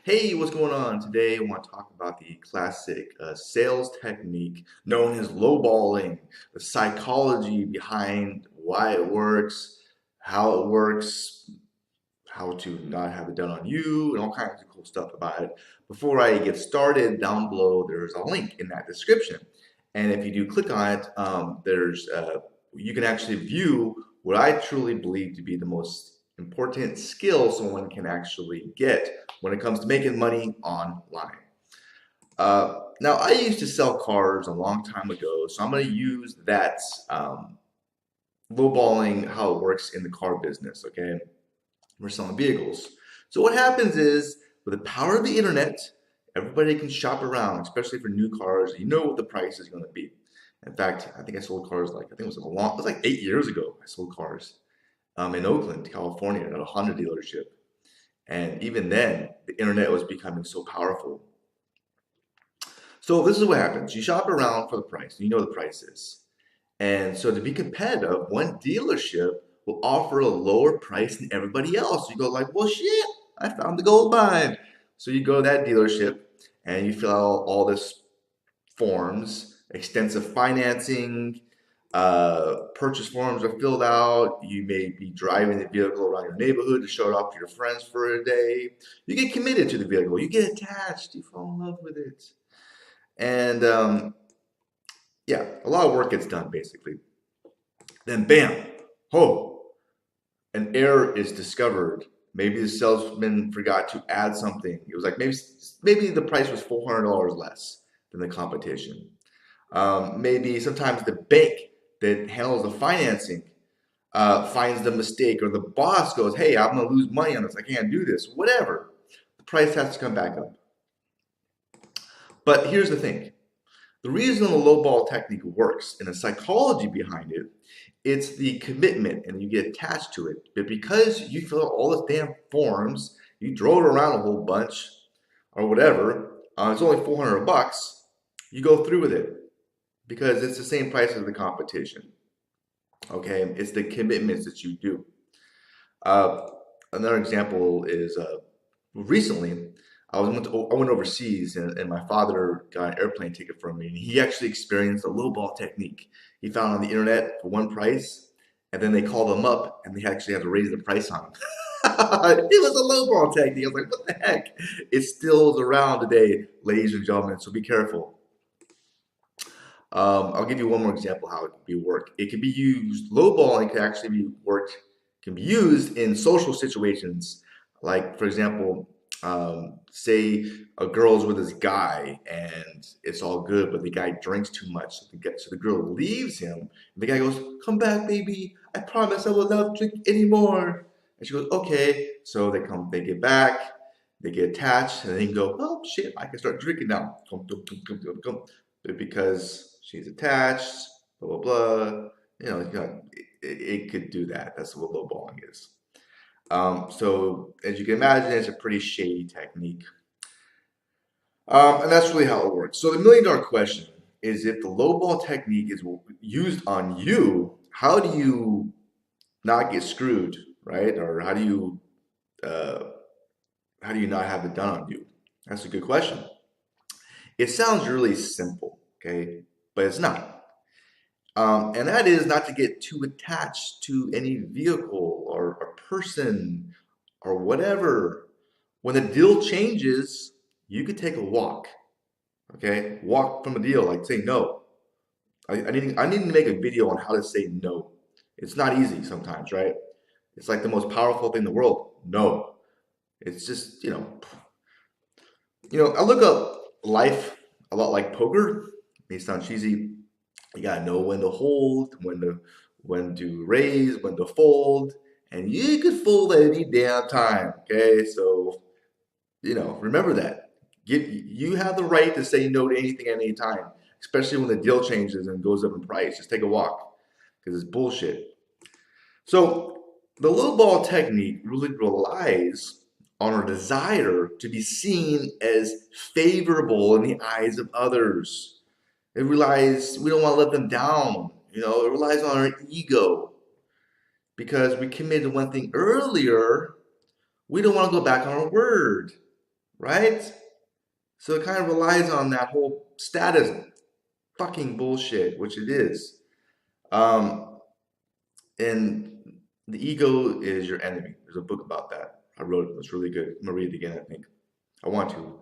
Hey, what's going on? Today I want to talk about the classic sales technique known as lowballing, the psychology behind why it works, how it works, how to not have it done on you, and all kinds of cool stuff about it. Before I get started, down below there's a link in that description. And if you do click on it, you can actually view what I truly believe to be the most important skill someone can actually get when it comes to making money online. Now, I used to sell cars a long time ago, so I'm going to use that lowballing how it works in the car business. Okay, we're selling vehicles. So what happens is, with the power of the internet, everybody can shop around, especially for new cars. You know what the price is going to be. In fact, I think I sold cars it was like 8 years ago. I sold cars in Oakland, California, at a Honda dealership. And even then, the internet was becoming so powerful. So this is what happens. You shop around for the price. You know the price is. And so to be competitive, one dealership will offer a lower price than everybody else. You go like, well, shit, I found the gold mine. So you go to that dealership and you fill out all this forms, extensive financing, purchase forms are filled out. You may be driving the vehicle around your neighborhood to show it off to your friends for a day. You get committed to the vehicle. You get attached. You fall in love with it. And yeah, a lot of work gets done basically. Then bam, oh, an error is discovered. Maybe the salesman forgot to add something. It was like maybe the price was $400 less than the competition. Maybe sometimes the bank that handles the financing finds the mistake, or the boss goes, "Hey, I'm gonna lose money on this. I can't do this." Whatever, the price has to come back up. But here's the thing: the reason the lowball technique works and the psychology behind it, it's the commitment and you get attached to it. But because you fill out all the damn forms, you drove it around a whole bunch or whatever, it's only 400 bucks, you go through with it because it's the same price as the competition. Okay, it's the commitments that you do. Uh, Another example is recently I went overseas and my father got an airplane ticket from me and he actually experienced a lowball technique. He found on the internet for one price and then they called him up and they actually had to raise the price on him. It was a lowball technique. I was like, what the heck? It still is around today, ladies and gentlemen, so be careful. I'll give you one more example how it can be worked. It can be used, lowballing can actually be worked, can be used in social situations. Like, for example, say a girl's with this guy and it's all good, but the guy drinks too much. So the girl leaves him. And the guy goes, "Come back, baby. I promise I will not drink anymore." And she goes, "Okay." So they get back, they get attached, and then go, "Oh shit, I can start drinking now." Come, come, come, come, come, come. But because she's attached, blah blah blah. It could do that. That's what lowballing is. So as you can imagine, it's a pretty shady technique. And that's really how it works. So the $1 million question is, if the lowball technique is used on you, how do you not get screwed, right? Or uh, how do you not have it done on you? That's a good question. It sounds really simple, okay, but it's not. And that is not to get too attached to any vehicle or person or whatever. When the deal changes, you could take a walk, okay? Walk from a deal, like say no. I need to make a video on how to say no. It's not easy sometimes, right? It's like the most powerful thing in the world. No. It's just, I look up life a lot like poker. It may sound cheesy. You gotta know when to hold, when to raise, when to fold, and you could fold at any damn time. Okay, so remember that. You have the right to say no to anything at any time, especially when the deal changes and goes up in price. Just take a walk because it's bullshit. So the low ball technique really relies on our desire to be seen as favorable in the eyes of others. It relies, we don't want to let them down. It relies on our ego because we committed one thing earlier. We don't want to go back on our word. right? So it kind of relies on that whole status fucking bullshit, which it is. Um, and the ego is your enemy. There's a book about that. I wrote it. It's really good. I'm gonna read it again, I think. I want to.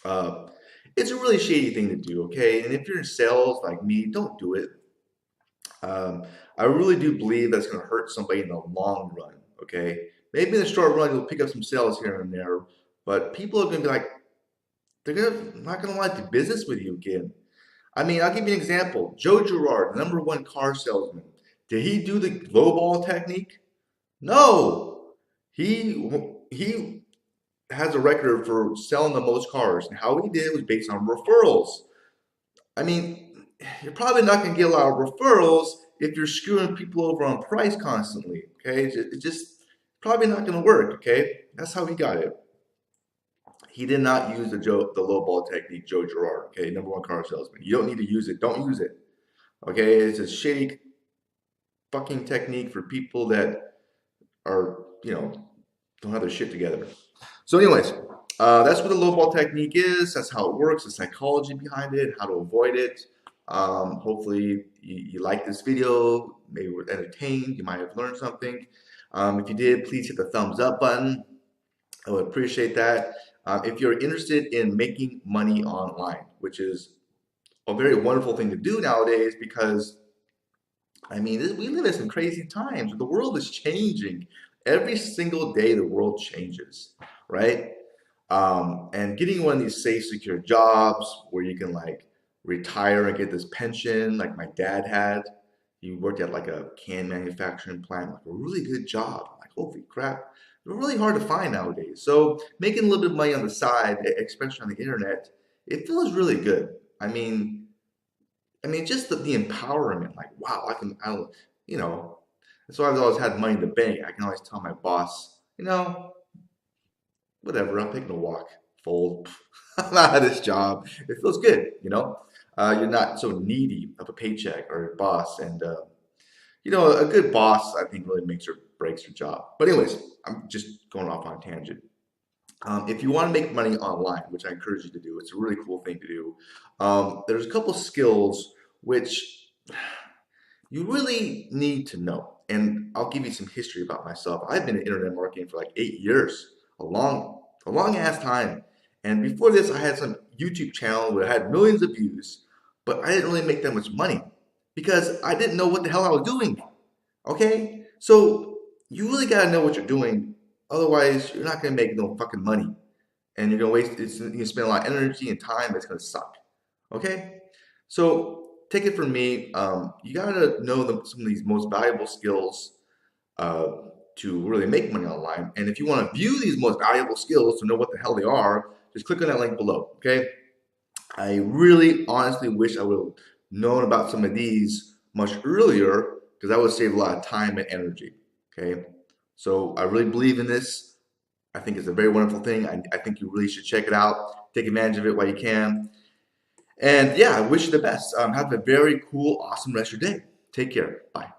Uh, it's a really shady thing to do, okay? And if you're in sales like me, don't do it. Um, I really do believe that's going to hurt somebody in the long run, okay? Maybe in the short run, you'll pick up some sales here and there, but people are going to be like, not going to want to do business with you again. I mean, I'll give you an example. Joe Girard, the #1 car salesman, did he do the lowball technique? No. He has a record for selling the most cars, and how he did it was based on referrals. I mean, you're probably not going to get a lot of referrals if you're screwing people over on price constantly. Okay, it's just probably not going to work. Okay, that's how he got it. He did not use the low ball technique, Joe Girard. Okay, #1 car salesman. You don't need to use it. Don't use it. Okay, it's a shitty fucking technique for people that are, don't have their shit together. So, anyways, that's what the low ball technique is. That's how it works, the psychology behind it, how to avoid it. Hopefully, you like this video. Maybe we're entertained. You might have learned something. If you did, please hit the thumbs up button. I would appreciate that. If you're interested in making money online, which is a very wonderful thing to do nowadays because I mean, we live in some crazy times. The world is changing. Every single day, the world changes, right? And getting one of these safe, secure jobs where you can like retire and get this pension, like my dad had. He worked at like a can manufacturing plant, like a really good job. I'm like, holy crap, they're really hard to find nowadays. So making a little bit of money on the side, especially on the internet, it feels really good. Just the empowerment, like, wow, you know, that's why I've always had money in the bank. I can always tell my boss, whatever, I'm taking a walk, fold. I'm out of this job. It feels good. You're not so needy of a paycheck or a boss. And, a good boss, I think, really makes or breaks your job. But, anyways, I'm just going off on a tangent. If you want to make money online, which I encourage you to do, it's a really cool thing to do. There's a couple skills which you really need to know. And I'll give you some history about myself. I've been in internet marketing for like 8 years, a long ass time. And before this, I had some YouTube channel where I had millions of views, but I didn't really make that much money because I didn't know what the hell I was doing. Okay? So you really got to know what you're doing. Otherwise, you're not going to make no fucking money. And you're going to you're going to spend a lot of energy and time. It's going to suck. Okay? So take it from me. You got to know some of these most valuable skills uh, to really make money online. And if you want to view these most valuable skills to know what the hell they are, just click on that link below. Okay? I really honestly wish I would have known about some of these much earlier because that would save a lot of time and energy. Okay? So I really believe in this. I think it's a very wonderful thing. I think you really should check it out. Take advantage of it while you can. And yeah, I wish you the best. Have a very cool, awesome rest of your day. Take care. Bye.